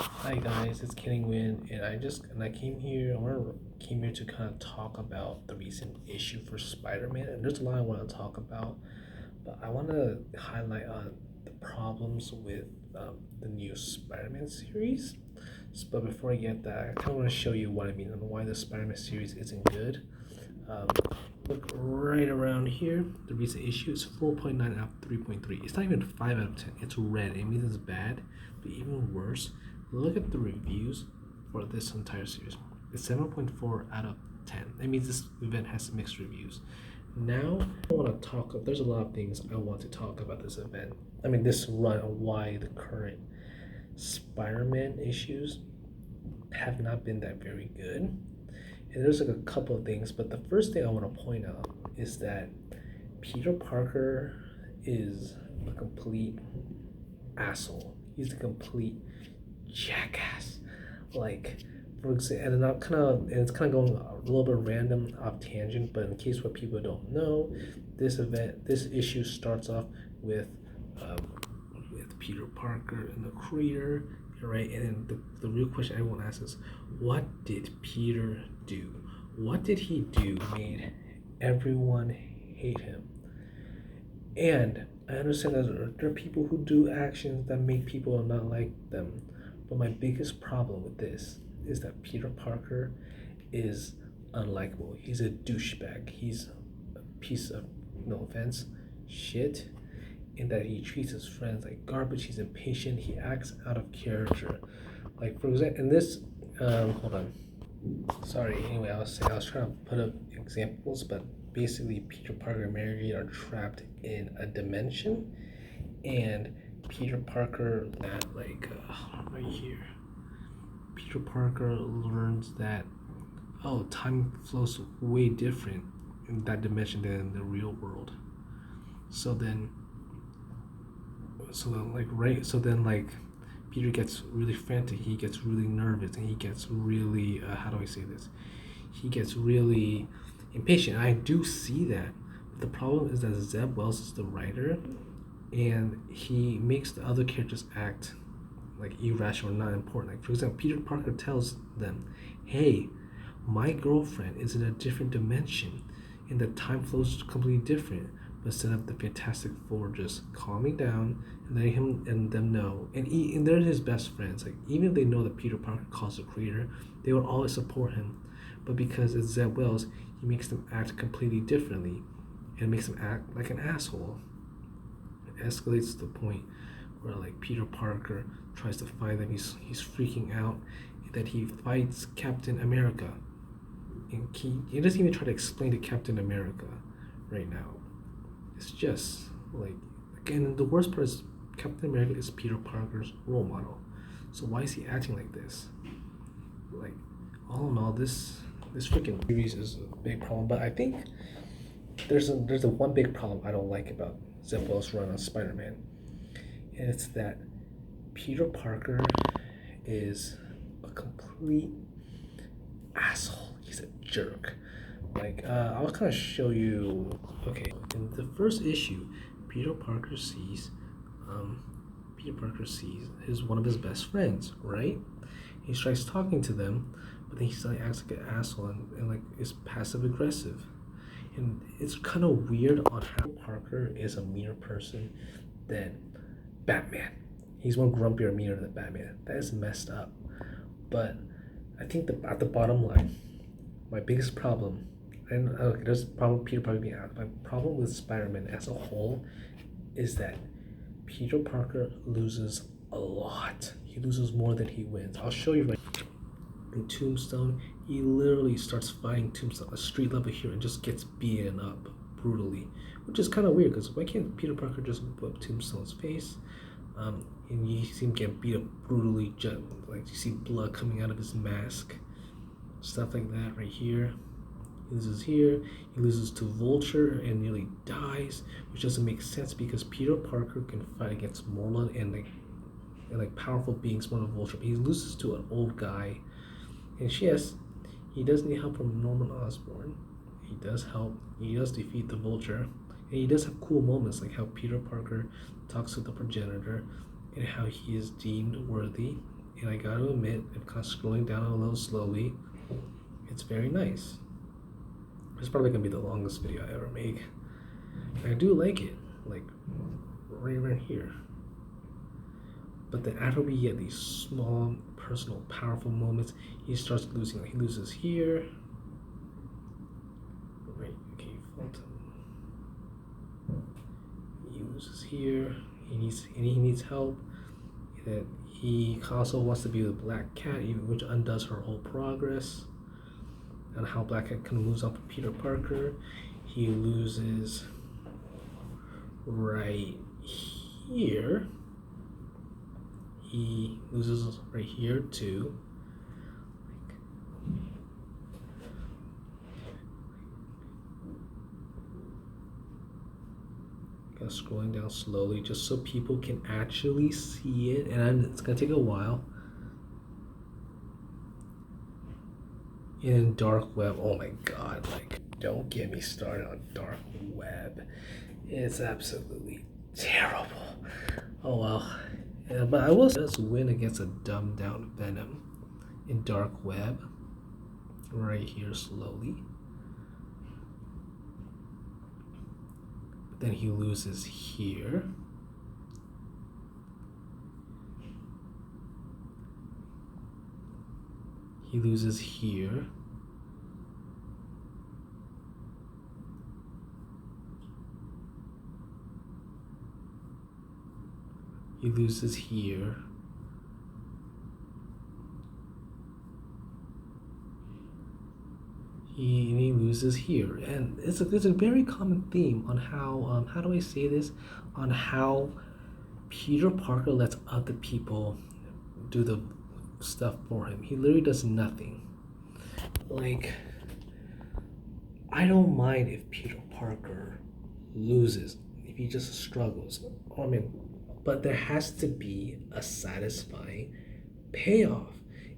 Hi guys, it's Kenny Win, and I came here. Came here to kind of talk about the recent issue for Spider-Man, and there's a lot I want to talk about, but I want to highlight on the problems with the new Spider-Man series. But before I get that, I kind of want to show you what I mean and why the Spider-Man series isn't good. Um, Look right around here. The recent issue is 4.9 out of 3.3. It's not even 5 out of 10. It's red. It means it's bad. But even worse, look at the reviews for this entire series. It's 7.4 out of 10. That means this event has mixed reviews. Now, I want to talk. There's a lot of things I want to talk about this event. I mean, this run on why the current Spider-Man issues have not been that very good. And there's like a couple of things, but the first thing I want to point out is that Peter Parker is a complete asshole. He's a complete jackass. Like, for example, and it's kind of going a little bit random off tangent, but in case what people don't know, this issue starts off um, with Peter Parker and the Creator, right? And then the real question everyone asks is, what did Peter do? What did he do made everyone hate him? And I understand that there are people who do actions that make people not like them. But my biggest problem with this is that Peter Parker is unlikable. He's a douchebag. He's a piece of, no offense, shit. In that he treats his friends like garbage. He's impatient. He acts out of character. Like, for example, in this, hold on. Sorry. Anyway, I was trying to put up examples, but basically, Peter Parker and Mary Jane are trapped in a dimension, and Peter Parker right here. Peter Parker learns that time flows way different in that dimension than in the real world. So then, like Peter gets really frantic. He gets really nervous, and he gets really how do I say this? He gets really impatient. I do see that. But the problem is that Zeb Wells is the writer, and he makes the other characters act like irrational, not important. Like, for example, Peter Parker tells them, "Hey, my girlfriend is in a different dimension, and the time flows completely different." But instead of the Fantastic Four just calming down and letting him and them know, and they're his best friends. Like, even if they know that Peter Parker calls the Creator, they will always support him. But because it's Zeb Wells, he makes them act completely differently, and makes them act like an asshole. It escalates to the point where like Peter Parker tries to find them. He's freaking out that he fights Captain America, and he doesn't even try to explain to Captain America right now. It's just like, again, the worst part is Captain America is Peter Parker's role model. So why is he acting like this? Like, all in all, this freaking series is a big problem. But I think there's a one big problem I don't like about Zeb Wells' run on Spider-Man, and it's that Peter Parker is a complete asshole. He's a jerk. Like, I'll kind of show you. Okay, in the first issue, Peter Parker sees, um, his one of his best friends, right? He tries talking to them, but then he suddenly acts like an asshole and like is passive aggressive. And it's kind of weird on how Parker is a meaner person than Batman. He's more grumpier and meaner than Batman. That is messed up. But I think at the bottom line, my biggest problem, and okay, there's a problem with Peter Parker being out. My problem with Spider-Man as a whole is that Peter Parker loses a lot. He loses more than he wins. I'll show you right in Tombstone. He literally starts fighting Tombstone, a street level hero, and just gets beaten up brutally, which is kind of weird because why can't Peter Parker just whip Tombstone's face? And you see him get beat up brutally, like you see blood coming out of his mask, stuff like that right here. He loses here. He loses to Vulture and nearly dies, which doesn't make sense because Peter Parker can fight against Morlun and like powerful beings more than Vulture. But he loses to an old guy, and yes, he does need help from Norman Osborn. He does help. He does defeat the Vulture, and he does have cool moments like how Peter Parker talks to the progenitor, and how he is deemed worthy, and I gotta admit, I'm kind of scrolling down a little slowly. It's very nice. It's probably gonna be the longest video I ever make. And I do like it, like right here. But then after we get these small, personal, powerful moments, he starts losing. Like he loses here. Right, okay, Fulton. He loses here. He needs help. That he also wants to be with Black Cat, which undoes her whole progress. And how Black Cat kind of moves on from Peter Parker. He loses right here. He loses right here too. Kind of scrolling down slowly just so people can actually see it, and it's gonna take a while. In Dark Web, oh my god, like don't get me started on Dark Web. It's absolutely terrible. Oh well. Yeah, but I will just win against a dumbed down Venom in Dark Web. Right here slowly. But then he loses here. He loses here. He loses here. He loses here, and it's a very common theme on how do I say this, on how Peter Parker lets other people do the stuff for him. He literally does nothing. Like, I don't mind if Peter Parker loses, if he just struggles. I mean, but there has to be a satisfying payoff.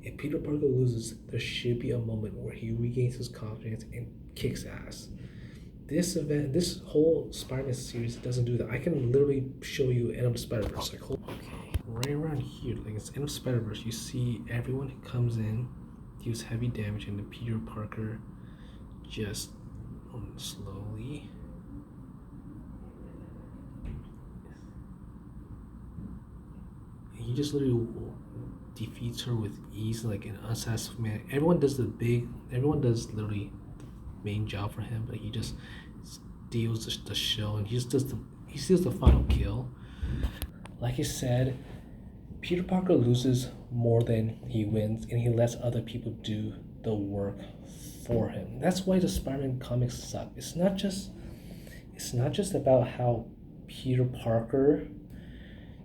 If Peter Parker loses, there should be a moment where he regains his confidence and kicks ass. This whole Spider-Man series doesn't do that. I can literally show you End of Spider-Verse. Like, okay, right around here, like it's End of Spider-Verse, you see everyone who comes in deals heavy damage, and then Peter Parker just slowly. He just literally defeats her with ease, like an unsatisfied man. Everyone does literally the main job for him, but he just steals the show, and he steals the final kill. Like I said, Peter Parker loses more than he wins, and he lets other people do the work for him. That's why the Spider-Man comics suck. It's not just about how Peter Parker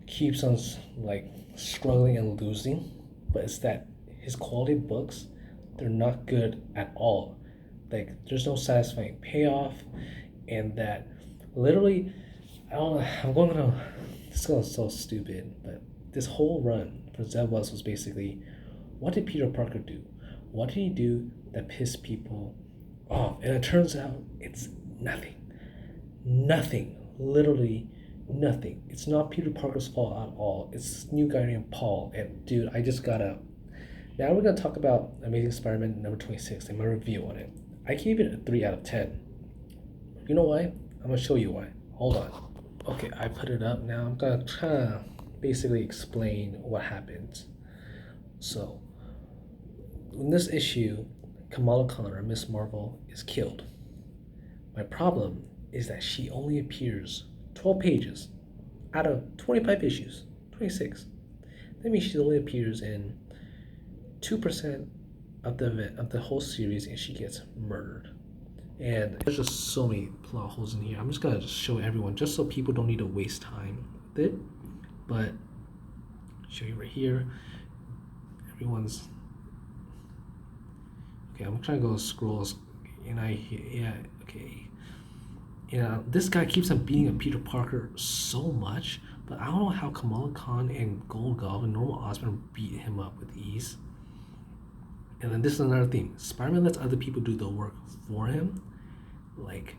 keeps on like struggling and losing, but it's that his quality books, they're not good at all. Like there's no satisfying payoff, and that literally, I don't know, this is so stupid, but this whole run for Zeb Wells was basically, what did Peter Parker do? What did he do that pissed people off? And it turns out it's nothing. Literally nothing. It's not Peter Parker's fault at all. It's this new guy named Paul. And dude, I just gotta. Now we're gonna talk about Amazing Spider-Man number 26 and my review on it. I gave it a 3 out of 10. You know why? I'm gonna show you why. Hold on. Okay, I put it up now. I'm gonna try to basically explain what happens. So, in this issue, Kamala Khan, or Miss Marvel, is killed. My problem is that she only appears 12 pages out of 25 issues, 26. That means she only appears in 2% of the whole series, and she gets murdered. And there's just so many plot holes in here. I'm just gonna show everyone, just so people don't need to waste time with it. But show you right here. Everyone's okay. I'm trying to go scrolls, and okay. This guy keeps on beating up Peter Parker so much, but I don't know how Kamala Khan and Gold Goblin, Normal Osborn beat him up with ease. And then this is another thing. Spider-Man lets other people do the work for him. Like,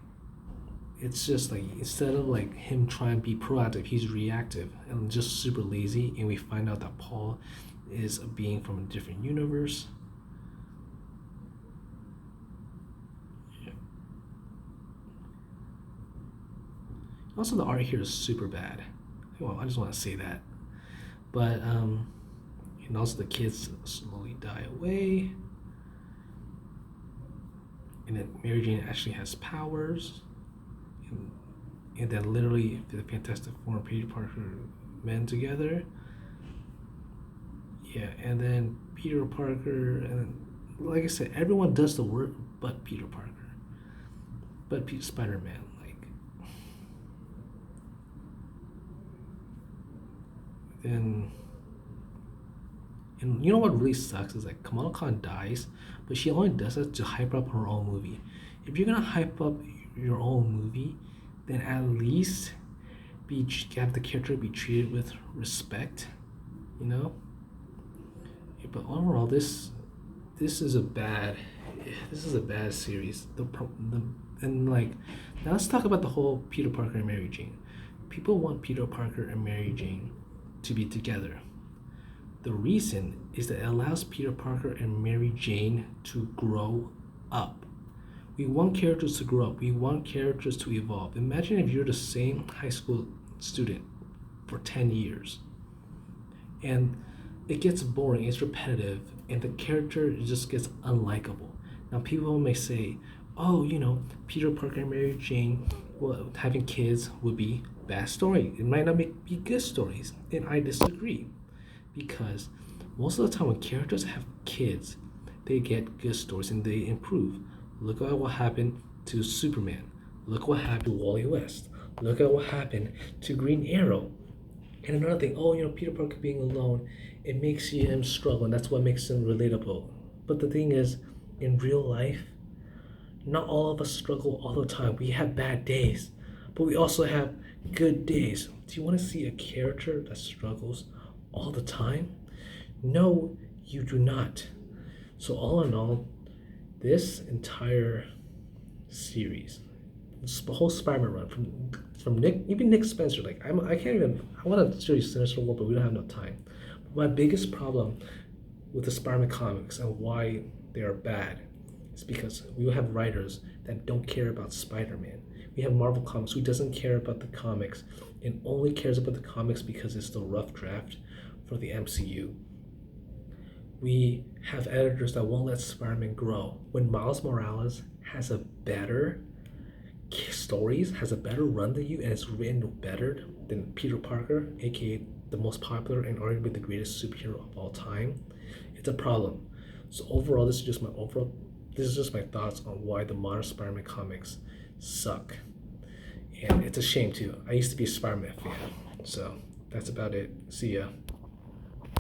it's just like, instead of like him trying to be proactive, he's reactive and just super lazy. And we find out that Paul is a being from a different universe. Yeah. Also, the art here is super bad. Well, I just want to say that. But and also the kids slowly die away. And then Mary Jane actually has powers. And then literally the Fantastic Four and Peter Parker men together. Yeah, and then Peter Parker, and like I said, everyone does the work but Peter Parker, but Spider-Man. Like, then, and you know what really sucks is like Kamala Khan dies, but she only does it to hype up her own movie. If you're gonna hype up your own movie, then at least have the character be treated with respect, you know. Yeah, but overall, this is a bad series. And like now let's talk about the whole Peter Parker and Mary Jane. People want Peter Parker and Mary Jane to be together. The reason is that it allows Peter Parker and Mary Jane to grow up. We want characters to grow up. We want characters to evolve. Imagine if you're the same high school student for 10 years and it gets boring, it's repetitive, and the character just gets unlikable. Now, people may say, oh, Peter Parker and Mary Jane, well, having kids would be bad story. It might not be good stories. And I disagree. Because most of the time when characters have kids, they get good stories and they improve. Look at what happened to Superman. Look what happened to Wally West. Look at what happened to Green Arrow. And another thing, Peter Parker being alone, it makes him struggle, and that's what makes him relatable. But the thing is, in real life, not all of us struggle all the time. We have bad days, but we also have good days. Do you want to see a character that struggles all the time? No, you do not. So all in all, this entire series, the whole Spider-Man run from Nick Spencer, like I can't even. I want to show you Sinister War, but we don't have enough time. But my biggest problem with the Spider-Man comics and why they are bad is because we have writers that don't care about Spider-Man. We have Marvel Comics who doesn't care about the comics and only cares about the comics because it's the rough draft for the MCU. We have editors that won't let Spider-Man grow. When Miles Morales has a better stories, has a better run than you, and it's written better than Peter Parker, aka the most popular and arguably the greatest superhero of all time, it's a problem. So overall, this is just my thoughts on why the modern Spider-Man comics suck. And it's a shame too. I used to be a Spider-Man fan. So that's about it. See ya.